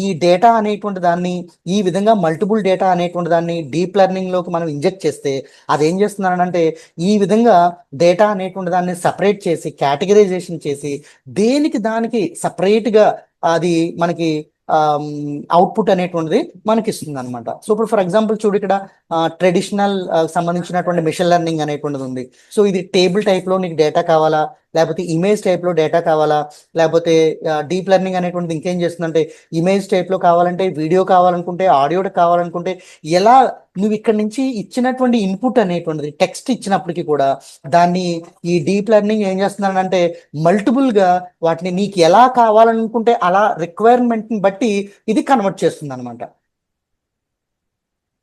ఈ డేటా అనేటువంటి దాన్ని ఈ విధంగా మల్టిపుల్ డేటా అనేటువంటి దాన్ని డీప్ లెర్నింగ్ లోకి మనం ఇంజెక్ట్ చేస్తే అది ఏం చేస్తున్నారంటే ఈ విధంగా డేటా అనేటువంటి దాన్ని సపరేట్ చేసి కేటగరైజేషన్ చేసి దేనికి దానికి సపరేట్ గా అది మనకి అవుట్పుట్ అనేటువంటిది మనకి ఇస్తుంది అనమాట. సో ఇప్పుడు ఫర్ ఎగ్జాంపుల్ చూడు ఇక్కడ ట్రెడిషనల్ సంబంధించినటువంటి మిషన్ లెర్నింగ్ అనేటువంటిది ఉంది. సో ఇది టేబుల్ టైప్ లో నీకు డేటా కావాలా, లేకపోతే ఇమేజ్ టైప్ లో డేటా కావాలా, లేకపోతే డీప్ లెర్నింగ్ అనేటువంటిది ఇంకేం చేస్తుందంటే ఇమేజ్ టైప్ లో కావాలంటే, వీడియో కావాలనుకుంటే, ఆడియో కావాలనుకుంటే, ఎలా నువ్వు ఇక్కడ నుంచి ఇచ్చినటువంటి ఇన్పుట్ అనేటువంటిది టెక్స్ట్ ఇచ్చినప్పటికీ కూడా దాన్ని ఈ డీప్ లెర్నింగ్ ఏం చేస్తున్నానంటే మల్టిపుల్ గా వాటిని నీకు ఎలా కావాలనుకుంటే అలా రిక్వైర్మెంట్ ని బట్టి ఇది కన్వర్ట్ చేస్తుంది అనమాట.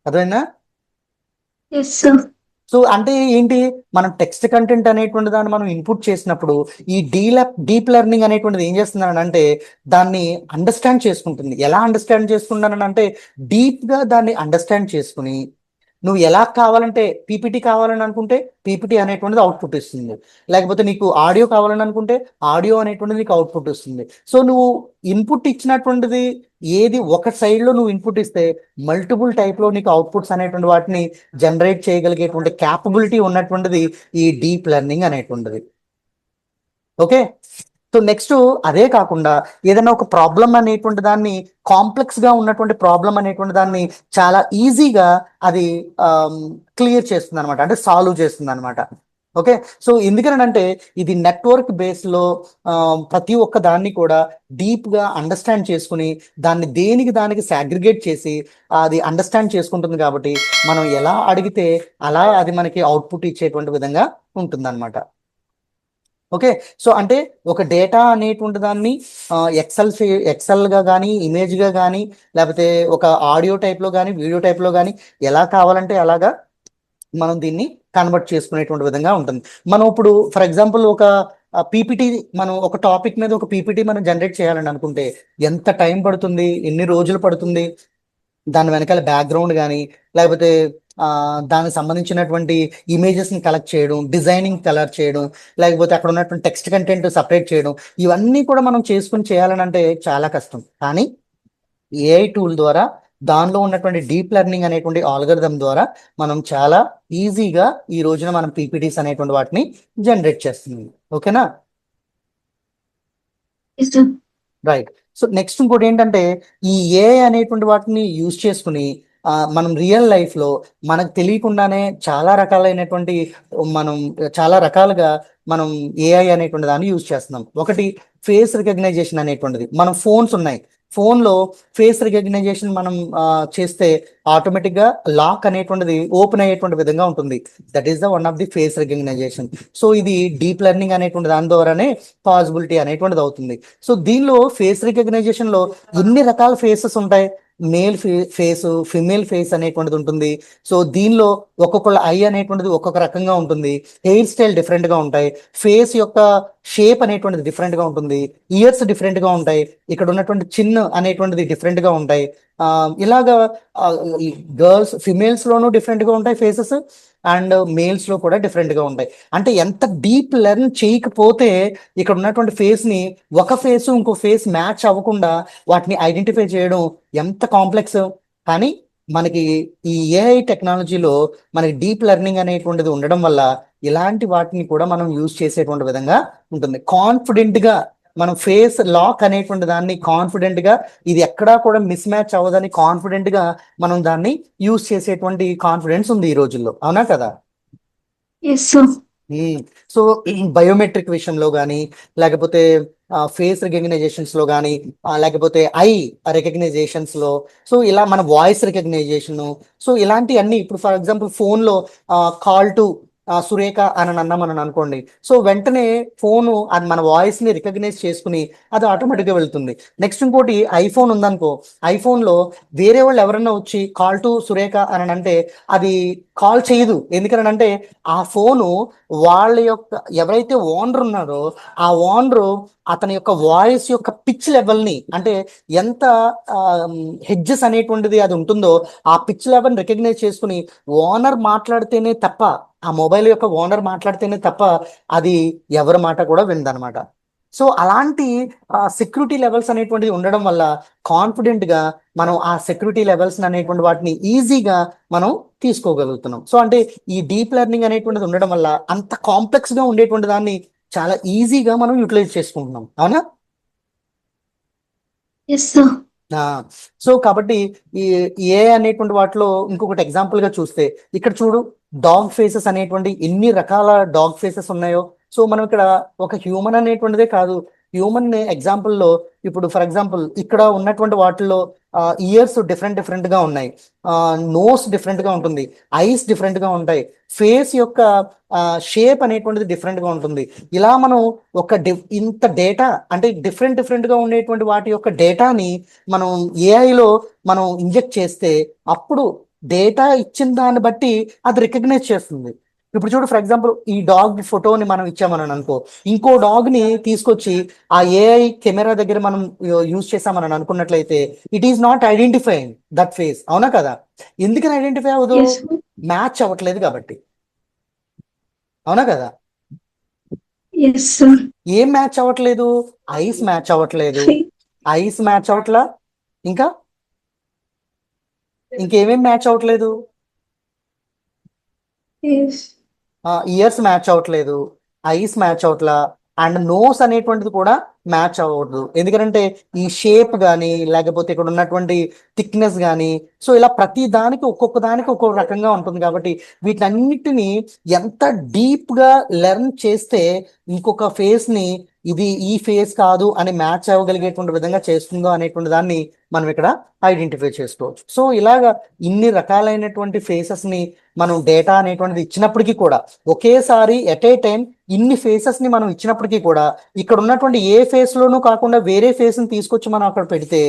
అదేనా? Yes, sir. సో అంటే ఏంటి, మనం టెక్స్ట్ కంటెంట్ అనేటువంటి దాన్ని మనం ఇన్పుట్ చేసినప్పుడు ఈ డీప్ లెర్నింగ్ అనేటువంటిది ఏం చేస్తుందని అంటే దాన్ని అండర్స్టాండ్ చేసుకుంటుంది. ఎలా అండర్స్టాండ్ చేసుకుంటానని అంటే డీప్ గా దాన్ని అండర్స్టాండ్ చేసుకుని నువ్వు ఎలా కావాలంటే పీపీటీ కావాలని అనుకుంటే పీపీటీ అనేటువంటిది అవుట్పుట్ ఇస్తుంది, లేకపోతే నీకు ఆడియో కావాలని అనుకుంటే ఆడియో అనేటువంటిది నీకు అవుట్పుట్ ఇస్తుంది. సో నువ్వు ఇన్పుట్ ఇచ్చినటువంటిది ఏది ఒక సైడ్ లో నువ్వు ఇన్పుట్ ఇస్తే మల్టిపుల్ టైప్ లో నీకు అవుట్పుట్స్ అనేటువంటి వాటిని జనరేట్ చేయగలిగేటువంటి క్యాపబిలిటీ ఉన్నటువంటిది ఈ డీప్ లెర్నింగ్ అనేటువంటిది. ఓకే. సో నెక్స్ట్ అదే కాకుండా ఏదైనా ఒక ప్రాబ్లం అనేటువంటి దాన్ని కాంప్లెక్స్ గా ఉన్నటువంటి ప్రాబ్లం అనేటువంటి దాన్ని చాలా ఈజీగా అది క్లియర్ చేస్తుంది అనమాట, అంటే సాల్వ్ చేస్తుంది అనమాట. ఓకే. సో ఎందుకనంటే ఇది నెట్వర్క్ బేస్లో ప్రతి ఒక్క దాన్ని కూడా డీప్గా అండర్స్టాండ్ చేసుకుని దాన్ని దేనికి దానికి సాగ్రిగేట్ చేసి అది అండర్స్టాండ్ చేసుకుంటుంది కాబట్టి మనం ఎలా అడిగితే అలా అది మనకి అవుట్పుట్ ఇచ్చేటువంటి విధంగా ఉంటుందన్నమాట. ఓకే. సో అంటే ఒక డేటా అనేటువంటి దాన్ని ఎక్సెల్గా కానీ ఇమేజ్గా కానీ లేకపోతే ఒక ఆడియో టైప్లో కానీ వీడియో టైప్లో కానీ ఎలా కావాలంటే అలాగా మనం దీన్ని కన్వర్ట్ చేసుకునేటువంటి విధంగా ఉంటుంది. మనం ఇప్పుడు ఫర్ ఎగ్జాంపుల్ ఒక పీపీటీ, మనం ఒక టాపిక్ మీద ఒక పీపీటీ మనం జనరేట్ చేయాలని అనుకుంటే ఎంత టైం పడుతుంది, ఎన్ని రోజులు పడుతుంది, దాని వెనకాల బ్యాక్గ్రౌండ్ కానీ లేకపోతే దానికి సంబంధించినటువంటి ఇమేజెస్ని కలెక్ట్ చేయడం, డిజైనింగ్ కలర్ చేయడం, లేకపోతే అక్కడ ఉన్నటువంటి టెక్స్ట్ కంటెంట్ సపరేట్ చేయడం, ఇవన్నీ కూడా మనం చేసుకుని చేయాలని అంటే చాలా కష్టం. కానీ ఏఐ టూల్ ద్వారా దానిలో ఉన్నటువంటి డీప్ లెర్నింగ్ అనేటువంటి ఆల్గరిథం ద్వారా మనం చాలా ఈజీగా ఈ రోజున మనం పీపీటీస్ అనేటువంటి వాటిని జనరేట్ చేస్తుంది. ఓకేనా? Yes, sir. Right. So next ఇంకోటి ఏంటంటే ఈ ఏఐ అనేటువంటి వాటిని యూజ్ చేసుకుని మనం రియల్ లైఫ్లో మనకు తెలియకుండానే చాలా రకాలైనటువంటి మనం చాలా రకాలుగా మనం ఏఐ అనేటువంటి దాన్ని యూజ్ చేస్తున్నాం. ఒకటి ఫేస్ రికగ్నైజేషన్ అనేటువంటిది. మనం ఫోన్స్ ఉన్నాయి, ఫోన్లో ఫేస్ రికగ్నైజేషన్ మనం చేస్తే ఆటోమేటిక్గా లాక్ అనేటువంటిది ఓపెన్ అయ్యేటువంటి విధంగా ఉంటుంది. That is the one of the face recognition. So ఇది డీప్ లెర్నింగ్ అనేటువంటి దాని ద్వారానే పాసిబిలిటీ అనేటువంటిది అవుతుంది. సో దీనిలో ఫేస్ రికగ్నైజేషన్లో ఎన్ని రకాల ఫేసెస్ ఉంటాయి. మేల్ ఫేస్, ఫిమేల్ ఫేస్ అనేటువంటిది ఉంటుంది. సో దీనిలో ఒక్కొక్కళ్ళ ఐ అనేటువంటిది ఒక్కొక్క రకంగా ఉంటుంది, హెయిర్ స్టైల్ డిఫరెంట్గా ఉంటాయి, ఫేస్ యొక్క షేప్ అనేటువంటిది డిఫరెంట్గా ఉంటుంది, ఇయర్స్ డిఫరెంట్గా ఉంటాయి, ఇక్కడ ఉన్నటువంటి చిన్ అనేటువంటిది డిఫరెంట్గా ఉంటాయి. ఇలాగా గర్ల్స్ ఫిమేల్స్లోనూ డిఫరెంట్గా ఉంటాయి ఫేసెస్, అండ్ మేల్స్లో కూడా డిఫరెంట్గా ఉంటాయి. అంటే ఎంత డీప్ లెర్న్ చేయకపోతే ఇక్కడ ఉన్నటువంటి ఫేస్ని ఒక ఫేస్ ఇంకో ఫేస్ మ్యాచ్ అవ్వకుండా వాటిని ఐడెంటిఫై చేయడం ఎంత కాంప్లెక్స్. కానీ మనకి ఈ ఏఐ టెక్నాలజీలో మనకి డీప్ లెర్నింగ్ అనేటువంటిది ఉండడం వల్ల ఇలాంటి వాటిని కూడా మనం యూజ్ చేసేటువంటి విధంగా ఉంటుంది. కాన్ఫిడెంట్గా మనం ఫేస్ లాక్ అనేటువంటి దాన్ని కాన్ఫిడెంట్గా ఇది ఎక్కడా కూడా మిస్ మ్యాచ్ అవ్వదని కాన్ఫిడెంట్గా మనం దాన్ని యూజ్ చేసేటువంటి కాన్ఫిడెన్స్ ఉంది ఈ రోజుల్లో. అవునా కదా? Yes, sir. సో బయోమెట్రిక్ విషయంలో కానీ లేకపోతే ఫేస్ రికగ్నైజేషన్స్లో కానీ లేకపోతే ఐ రికగ్నైజేషన్స్లో, సో ఇలా మన వాయిస్ రికగ్నైజేషను, సో ఇలాంటివన్నీ ఇప్పుడు ఫర్ ఎగ్జాంపుల్ ఫోన్లో కాల్ టు సురేఖ అని అన్నామని అనుకోండి, సో వెంటనే ఫోను అది మన వాయిస్ని రికగ్నైజ్ చేసుకుని అది ఆటోమేటిక్గా వెళ్తుంది. నెక్స్ట్ ఇంకోటి ఐఫోన్ ఉందనుకో, ఐఫోన్లో వేరే వాళ్ళు ఎవరన్నా వచ్చి కాల్ టు సురేఖ అని అంటే అది కాల్ చేయదు. ఎందుకనంటే ఆ ఫోను వాళ్ళ యొక్క ఎవరైతే ఓనర్ ఉన్నారో ఆ ఓనరు అతని యొక్క వాయిస్ యొక్క పిచ్ లెవెల్ని, అంటే ఎంత హెడ్జెస్ అనేటువంటిది అది ఉంటుందో ఆ పిచ్ లెవెల్ రికగ్నైజ్ చేసుకుని ఓనర్ మాట్లాడితేనే తప్ప, ఆ మొబైల్ యొక్క ఓనర్ మాట్లాడితేనే తప్ప అది ఎవరి మాట కూడా వినదనమాట. సో అలాంటి సెక్యూరిటీ లెవెల్స్ అనేటువంటిది ఉండడం వల్ల కాన్ఫిడెంట్గా మనం ఆ సెక్యూరిటీ లెవెల్స్ అనేటువంటి వాటిని ఈజీగా మనం తీసుకోగలుగుతున్నాం. సో అంటే ఈ డీప్ లెర్నింగ్ అనేటువంటిది ఉండడం వల్ల అంత కాంప్లెక్స్గా ఉండేటువంటి దాన్ని చాలా ఈజీగా మనం యూటిలైజ్ చేసుకుంటున్నాం. అవునా? Yes, sir. సో కాబట్టి ఈ ఏ అనేటువంటి వాటిలో ఇంకొకటి ఎగ్జాంపుల్గా చూస్తే ఇక్కడ చూడు, డాగ్ ఫేసెస్ అనేటువంటి ఎన్ని రకాల డాగ్ ఫేసెస్ ఉన్నాయో. సో మనం ఇక్కడ ఒక హ్యూమన్ అనేటువంటిదే కాదు, హ్యూమన్ ఎగ్జాంపుల్లో ఇప్పుడు ఫర్ ఎగ్జాంపుల్ ఇక్కడ ఉన్నటువంటి వాటిల్లో ఇయర్స్ డిఫరెంట్గా ఉన్నాయి, నోస్ డిఫరెంట్గా ఉంటుంది, ఐస్ డిఫరెంట్గా ఉంటాయి, ఫేస్ యొక్క షేప్ అనేటువంటిది డిఫరెంట్గా ఉంటుంది. ఇలా మనం ఒక ఇంత డేటా అంటే డిఫరెంట్గా ఉండేటువంటి వాటి యొక్క డేటాని మనం ఏఐలో మనం ఇంజెక్ట్ చేస్తే అప్పుడు డేటా ఇచ్చిన దాన్ని బట్టి అది రికగ్నైజ్ చేస్తుంది. ఇప్పుడు చూడు ఫర్ ఎగ్జాంపుల్ ఈ డాగ్ ఫోటోని మనం ఇచ్చామని అనుకో, ఇంకో డాగ్ని తీసుకొచ్చి ఆ ఏఐ కెమెరా దగ్గర మనం యూజ్ చేసామని అనుకున్నట్లయితే it is not identifying that face. అవునా కదా? ఎందుకని ఐడెంటిఫై అవ్వదు? Yes, sir. మ్యాచ్ అవ్వట్లేదు కాబట్టి. అవునా కదా? Yes, sir. ఏం మ్యాచ్ అవ్వట్లేదు? ఐస్ మ్యాచ్ అవ్వట్లేదు, ఐస్ మ్యాచ్ అవ్వట్లా, ఇంకా ఇంకేమేం మ్యాచ్ అవ్వట్లేదు? Yes. ఇయర్స్ మ్యాచ్ అవ్వట్లేదు, ఐస్ మ్యాచ్ అవ్వట్లా, అండ్ నోస్ అనేటువంటిది కూడా మ్యాచ్ అవ్వదు. ఎందుకంటే ఈ షేప్ కానీ లేకపోతే ఇక్కడ ఉన్నటువంటి థిక్నెస్ కానీ, సో ఇలా ప్రతి దానికి ఒక్కొక్క దానికి ఒక్కొక్క రకంగా ఉంటుంది కాబట్టి వీటన్నిటిని ఎంత డీప్ గా లెర్న్ చేస్తే ఇంకొక ఫేస్ ని ఇది ఈ ఫేస్ కాదు అని మ్యాచ్ అవ్వగలిగేటువంటి విధంగా చేస్తుందో అనేటువంటి దాన్ని మనం ఇక్కడ ఐడెంటిఫై చేసుకోవచ్చు. సో ఇలాగా ఇన్ని రకాలైనటువంటి ఫేసెస్ ని మనం డేటా అనేటువంటిది ఇచ్చినప్పటికీ కూడా, ఒకేసారి ఎట్ ఏ టైం ఇన్ని ఫేసెస్ ని మనం ఇచ్చినప్పటికీ కూడా ఇక్కడ ఉన్నటువంటి ఏ ఫేస్ లోనూ కాకుండా వేరే ఫేస్ ని తీసుకొచ్చి మనం అక్కడ పెడితే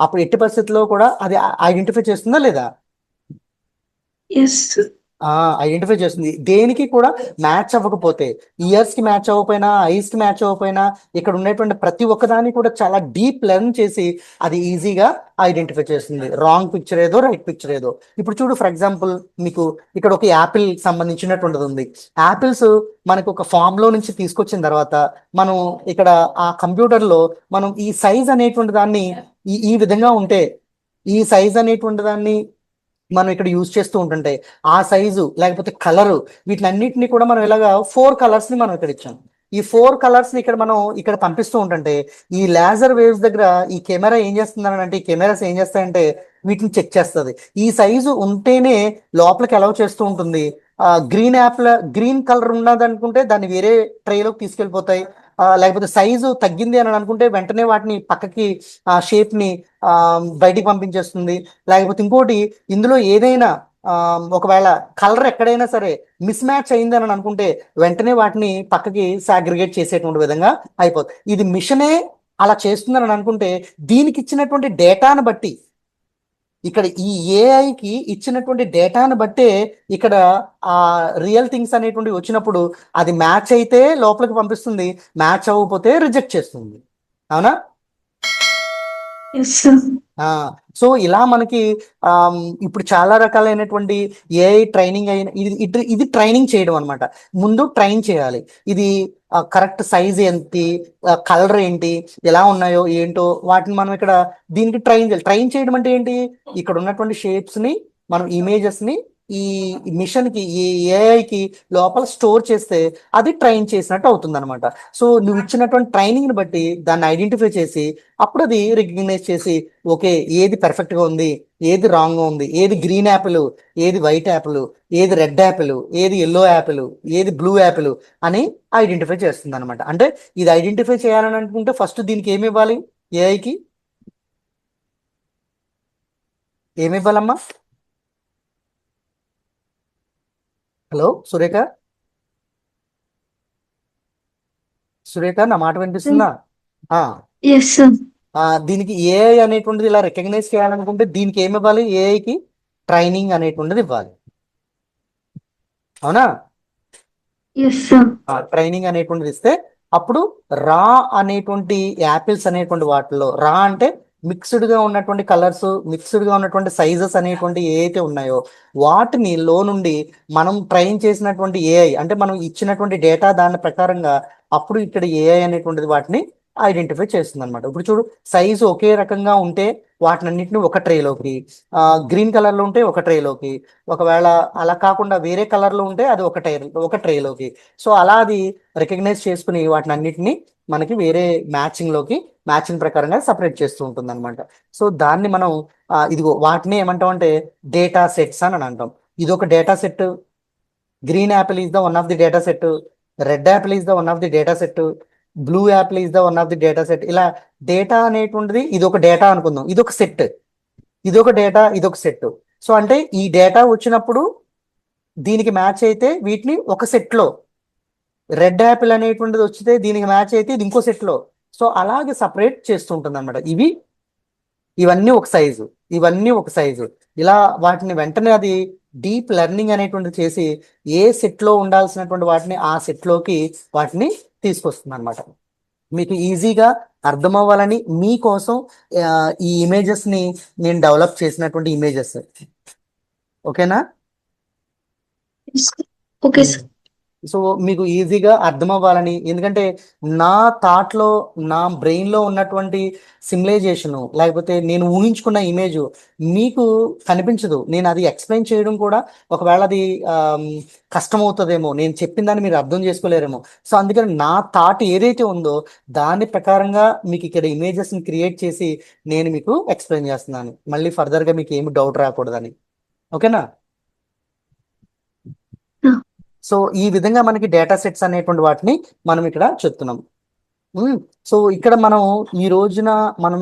అప్పుడు ఎట్టి పరిస్థితుల్లో కూడా అది ఐడెంటిఫై చేస్తుందా లేదా? ఎస్. ఐడెంటిఫై చేస్తుంది. దేనికి కూడా మ్యాచ్ అవ్వకపోతే, ఇయర్స్ కి మ్యాచ్ అవ్వకపోయినా, ఐస్ కి మ్యాచ్ అవ్వకపోయినా, ఇక్కడ ఉన్నటువంటి ప్రతి ఒక్కదాన్ని కూడా చాలా డీప్ లెర్న్ చేసి అది ఈజీగా ఐడెంటిఫై చేస్తుంది. రాంగ్ పిక్చర్ ఏదో రైట్ పిక్చర్ ఏదో. ఇప్పుడు చూడు, ఫర్ ఎగ్జాంపుల్ మీకు ఇక్కడ ఒక యాపిల్ సంబంధించినటువంటిది ఉంది. యాపిల్స్ మనకు ఒక ఫామ్ లో నుంచి తీసుకొచ్చిన తర్వాత మనం ఇక్కడ ఆ కంప్యూటర్ లో మనం ఈ సైజ్ అనేటువంటి దాన్ని ఈ విధంగా ఉంటే, ఈ సైజ్ అనేటువంటి దాన్ని మనం ఇక్కడ యూజ్ చేస్తూ ఉంటుంటే ఆ సైజు లేకపోతే కలరు వీటినన్నిటిని కూడా మనం ఇలాగా 4 కలర్స్ ని మనం ఇక్కడ ఇచ్చాం. ఈ 4 కలర్స్ ని ఇక్కడ మనం ఇక్కడ పంపిస్తూ ఉంటుంటే ఈ లేజర్ వేవ్స్ దగ్గర ఈ కెమెరా ఏం చేస్తుంది అంటే, ఈ కెమెరాస్ ఏం చేస్తాయంటే వీటిని చెక్ చేస్తుంది. ఈ సైజు ఉంటేనే లోపలికి అలౌ చేస్తూ ఉంటుంది. గ్రీన్ కలర్ ఉన్నది అనుకుంటే దాన్ని వేరే ట్రేలోకి తీసుకెళ్ళిపోతాయి. లేకపోతే సైజు తగ్గింది అని అనుకుంటే వెంటనే వాటిని పక్కకి షేప్ ని బయటికి పంపించేస్తుంది. లేకపోతే ఇంకోటి, ఇందులో ఏదైనా ఒకవేళ కలర్ ఎక్కడైనా సరే మిస్ మ్యాచ్ అయింది అని అనుకుంటే వెంటనే వాటిని పక్కకి సాగ్రిగేట్ చేసేటువంటి విధంగా అయిపోతుంది. ఇది మిషనే అలా చేస్తుందని అనుకుంటే దీనికి ఇచ్చినటువంటి డేటాను బట్టి, ఇక్కడ ఈ ఏఐకి ఇచ్చినటువంటి డేటాను బట్టే ఇక్కడ ఆ రియల్ థింగ్స్ అనేటువంటి వచ్చినప్పుడు అది మ్యాచ్ అయితే లోపలికి పంపిస్తుంది, మ్యాచ్ అవ్వకపోతే రిజెక్ట్ చేస్తుంది. అవునా? ఎస్. సో ఇలా మనకి ఇప్పుడు చాలా రకాలైనటువంటి ఏఐ ట్రైనింగ్ అయిన ఇది ట్రైనింగ్ చేయడం అనమాట. ముందు ట్రైన్ చేయాలి. ఇది కరెక్ట్ సైజ్ ఏంటి, కలర్ ఏంటి, ఎలా ఉన్నాయో ఏంటో వాటిని మనం ఇక్కడ దీనికి ట్రైన్ చేయాలి. ట్రైన్ చేయడం అంటే ఏంటి, ఇక్కడ ఉన్నటువంటి షేప్స్ ని మనం ఇమేజెస్ ని ఈ మిషన్ కి, ఈ ఏఐకి లోపల స్టోర్ చేస్తే అది ట్రైన్ చేసినట్టు అవుతుంది అనమాట. సో నువ్వు ఇచ్చినటువంటి ట్రైనింగ్ ని బట్టి దాన్ని ఐడెంటిఫై చేసి అప్పుడు అది రికగ్నైజ్ చేసి ఓకే ఏది పర్ఫెక్ట్ గా ఉంది, ఏది రాంగ్ గా ఉంది, ఏది గ్రీన్ యాపిల్, ఏది వైట్ యాపిల్, ఏది రెడ్ యాపిల్, ఏది ఎల్లో యాపిల్, ఏది బ్లూ యాపిల్ అని ఐడెంటిఫై చేస్తుంది అనమాట. అంటే ఇది ఐడెంటిఫై చేయాలని అనుకుంటే ఫస్ట్ దీనికి ఏమి ఇవ్వాలి, ఏఐకి ఏమి ఇవ్వాలమ్మా? హలో సురేఖ, సురేఖ నా మాట వినిపిస్తుందా? ఎస్. దీనికి ఏఐ అనేటువంటిది ఇలా రికగ్నైజ్ చేయాలనుకుంటే దీనికి ఏమి ఇవ్వాలి, ఏఐకి ట్రైనింగ్ అనేటువంటిది ఇవ్వాలి. అవునా? ఎస్. ట్రైనింగ్ అనేటువంటిది ఇస్తే అప్పుడు రా అనేటువంటి యాపిల్స్ అనేటువంటి వాటిలో, రా అంటే మిక్స్డ్ గా ఉన్నటువంటి కలర్స్, మిక్స్డ్ గా ఉన్నటువంటి సైజెస్ అనేటువంటి ఏవైతే ఉన్నాయో వాటిని లో నుండి మనం ట్రైన్ చేసినటువంటి ఏఐ అంటే మనం ఇచ్చినటువంటి డేటా దాని ప్రకారంగా అప్పుడు ఇక్కడ ఏఐ అనేటువంటిది వాటిని ఐడెంటిఫై చేస్తుంది అనమాట. ఇప్పుడు చూడు, సైజు ఒకే రకంగా ఉంటే వాటినన్నింటిని ఒక ట్రేలోకి, గ్రీన్ కలర్ లో ఉంటే ఒక ట్రేలోకి, ఒకవేళ అలా కాకుండా వేరే కలర్ లో ఉంటే అది ఒక ట్రేలోకి. సో అలా అది రికగ్నైజ్ చేసుకుని వాటిని అన్నిటిని మనకి వేరే మ్యాచింగ్ ప్రకారంగా సపరేట్ చేస్తూ ఉంటుంది అనమాట. సో దాన్ని మనం ఇదిగో వాటిని ఏమంటాం అంటే డేటా సెట్స్ అని అంటాం. ఇది ఒక data set. Green Apple is the one of the data set, red Apple is the one of the data set, blue Apple is the one of the data set. ఇలా data అనేటువంటిది ఇది ఒక data అనుకుందాం, ఇది ఒక set, ఇది ఒక data, ఇది ఒక సెట్. సో అంటే ఈ డేటా వచ్చినప్పుడు దీనికి మ్యాచ్ అయితే వీటిని ఒక సెట్ లో, రెడ్ యాపిల్ అనేటువంటిది వచ్చితే దీనికి మ్యాచ్ అయితే ఇది ఇంకో సెట్ లో. సో అలాగే సపరేట్ చేస్తుంటుంది అనమాట. ఇవన్నీ ఒక సైజు, ఇవన్నీ ఒక సైజు. ఇలా వాటిని వెంటనే అది డీప్ లెర్నింగ్ అనేటువంటిది చేసి ఏ సెట్ లో ఉండాల్సినటువంటి వాటిని ఆ సెట్ లోకి వాటిని తీసుకొస్తుంది అనమాట. మీకు ఈజీగా అర్థం అవ్వాలని మీకోసం ఈ ఇమేజెస్ ని నేను డెవలప్ చేసినటువంటి ఇమేజెస్. ఓకేనా? Okay sir. సో మీకు ఈజీగా అర్థం అవ్వాలని, ఎందుకంటే నా థాట్లో నా బ్రెయిన్లో ఉన్నటువంటి సిమ్యులైజేషను లేకపోతే నేను ఊహించుకున్న ఇమేజ్ మీకు కనిపించదు. నేను అది ఎక్స్ప్లెయిన్ చేయడం కూడా ఒకవేళ అది కష్టమవుతుందేమో, నేను చెప్పిన దాన్ని మీరు అర్థం చేసుకోలేరేమో. సో అందుకని నా థాట్ ఏదైతే ఉందో దాని ప్రకారంగా మీకు ఇక్కడ ఇమేజెస్ని క్రియేట్ చేసి నేను మీకు ఎక్స్ప్లెయిన్ చేస్తున్నాను, మళ్ళీ ఫర్దర్గా మీకు ఏమి డౌట్ రాకూడదని. ఓకేనా? Ah. సో ఈ విధంగా మనకి డేటా సెట్స్ అనేటువంటి వాటిని మనం ఇక్కడ చెప్తున్నాం. సో ఇక్కడ మనం ఈ రోజున మనం